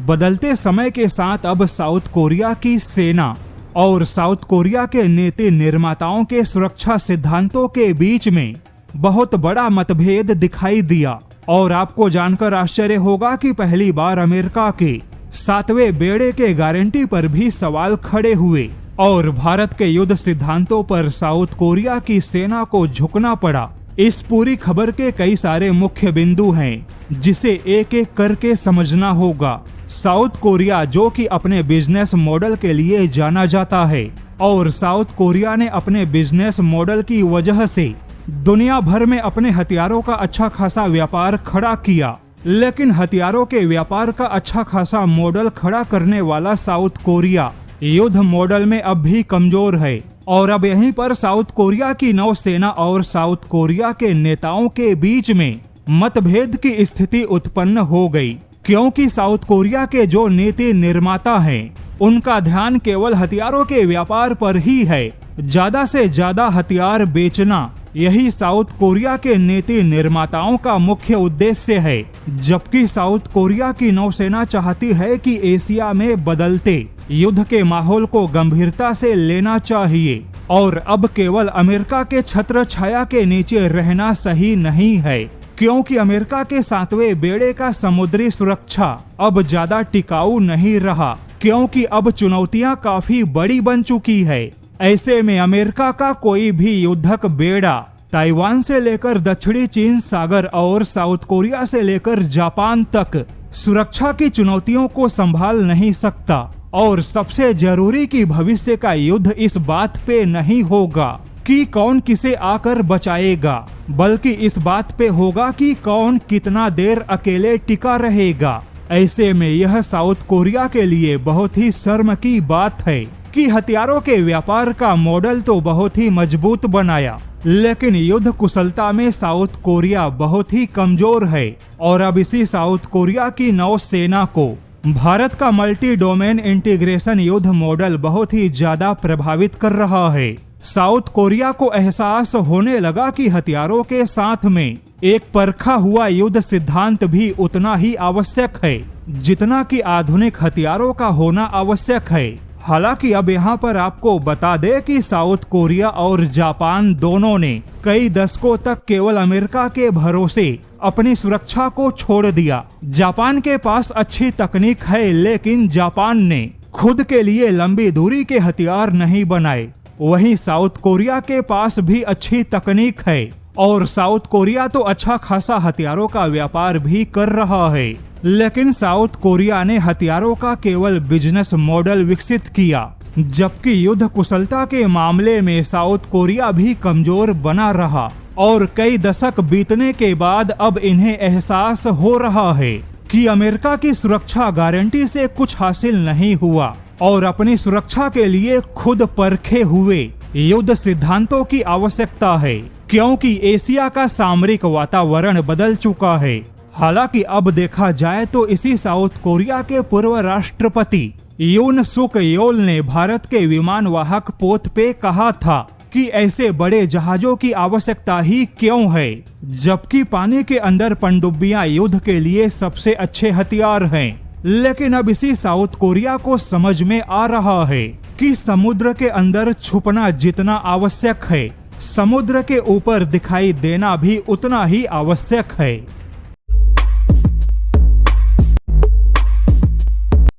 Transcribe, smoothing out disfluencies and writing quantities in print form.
बदलते समय के साथ अब साउथ कोरिया की सेना और साउथ कोरिया के नीति निर्माताओं के सुरक्षा सिद्धांतों के बीच में बहुत बड़ा मतभेद दिखाई दिया। और आपको जानकर आश्चर्य होगा कि पहली बार अमेरिका के 7वें बेड़े के गारंटी पर भी सवाल खड़े हुए और भारत के युद्ध सिद्धांतों पर साउथ कोरिया की सेना को झुकना पड़ा। इस पूरी खबर के कई सारे मुख्य बिंदु हैं जिसे एक एक करके समझना होगा। साउथ कोरिया जो कि अपने बिजनेस मॉडल के लिए जाना जाता है और साउथ कोरिया ने अपने बिजनेस मॉडल की वजह से दुनिया भर में अपने हथियारों का अच्छा खासा व्यापार खड़ा किया, लेकिन हथियारों के व्यापार का अच्छा खासा मॉडल खड़ा करने वाला साउथ कोरिया युद्ध मॉडल में अब भी कमजोर है। और अब यहीं पर साउथ कोरिया की नौसेना और साउथ कोरिया के नेताओं के बीच में मतभेद की स्थिति उत्पन्न हो गई, क्योंकि साउथ कोरिया के जो नीति निर्माता हैं उनका ध्यान केवल हथियारों के व्यापार पर ही है। ज्यादा से ज्यादा हथियार बेचना यही साउथ कोरिया के नीति निर्माताओं का मुख्य उद्देश्य है, जबकि साउथ कोरिया की नौसेना चाहती है कि एशिया में बदलते युद्ध के माहौल को गंभीरता से लेना चाहिए और अब केवल अमेरिका के छत्र छाया के नीचे रहना सही नहीं है, क्योंकि अमेरिका के 7वें बेड़े का समुद्री सुरक्षा अब ज्यादा टिकाऊ नहीं रहा, क्योंकि अब चुनौतियां काफी बड़ी बन चुकी है। ऐसे में अमेरिका का कोई भी युद्धक बेड़ा ताइवान से लेकर दक्षिणी चीन सागर और साउथ कोरिया से लेकर जापान तक सुरक्षा की चुनौतियों को संभाल नहीं सकता। और सबसे जरूरी कि भविष्य का युद्ध इस बात पे नहीं होगा कि कौन किसे आकर बचाएगा, बल्कि इस बात पे होगा कि कौन कितना देर अकेले टिका रहेगा। ऐसे में यह साउथ कोरिया के लिए बहुत ही शर्म की बात है कि हथियारों के व्यापार का मॉडल तो बहुत ही मजबूत बनाया, लेकिन युद्ध कुशलता में साउथ कोरिया बहुत ही कमजोर है। और अब इसी साउथ कोरिया की नौसेना को भारत का मल्टी डोमेन इंटीग्रेशन युद्ध मॉडल बहुत ही ज्यादा प्रभावित कर रहा है। साउथ कोरिया को एहसास होने लगा कि हथियारों के साथ में एक परखा हुआ युद्ध सिद्धांत भी उतना ही आवश्यक है जितना कि आधुनिक हथियारों का होना आवश्यक है। हालांकि अब यहाँ पर आपको बता दे कि साउथ कोरिया और जापान दोनों ने कई दशकों तक केवल अमेरिका के भरोसे अपनी सुरक्षा को छोड़ दिया। जापान के पास अच्छी तकनीक है, लेकिन जापान ने खुद के लिए लंबी दूरी के हथियार नहीं बनाए। वहीं साउथ कोरिया के पास भी अच्छी तकनीक है और साउथ कोरिया तो अच्छा खासा हथियारों का व्यापार भी कर रहा है, लेकिन साउथ कोरिया ने हथियारों का केवल बिजनेस मॉडल विकसित किया, जबकि युद्ध कुशलता के मामले में साउथ कोरिया भी कमजोर बना रहा। और कई दशक बीतने के बाद अब इन्हें एहसास हो रहा है कि अमेरिका की सुरक्षा गारंटी से कुछ हासिल नहीं हुआ और अपनी सुरक्षा के लिए खुद परखे हुए युद्ध सिद्धांतों की आवश्यकता है, क्योंकि एशिया का सामरिक वातावरण बदल चुका है। हालांकि अब देखा जाए तो इसी साउथ कोरिया के पूर्व राष्ट्रपति यून सुक योल ने भारत के विमान वाहक पोत पे कहा था कि ऐसे बड़े जहाजों की आवश्यकता ही क्यों है, जबकि पानी के अंदर पनडुब्बियां युद्ध के लिए सबसे अच्छे हथियार हैं। लेकिन अब इसी साउथ कोरिया को समझ में आ रहा है कि समुद्र के अंदर छुपना जितना आवश्यक है, समुद्र के ऊपर दिखाई देना भी उतना ही आवश्यक है।